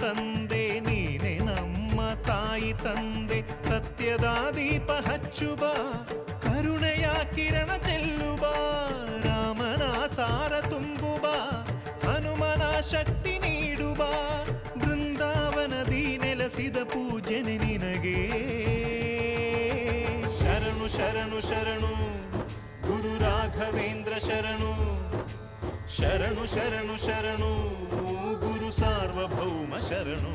ತಂದೆ ನೀನೆ ನಮ್ಮ ತಾಯಿ ತಂದೆ ಸತ್ಯದ ದೀಪ ಹಚ್ಚುವ ಕರುಣೆಯ ಕಿರಣ ಚೆಲ್ಲುವ ರಾಮನ ಸಾರ ತುಂಬುವ ಹನುಮನ ಶಕ್ತಿ ನೀಡುವ ಬೃಂದಾವನದಿ ನೆಲೆಸಿದ ಪೂಜನೆ ನಿನಗೆ ಶರಣು ಶರಣು ಶರಣು ಗುರು ರಾಘವೇಂದ್ರ ಶರಣು ಶರಣು ಶರಣು ಶರಣು ಗುರು ಸಾರ್ವಭೌಮ ಶರಣು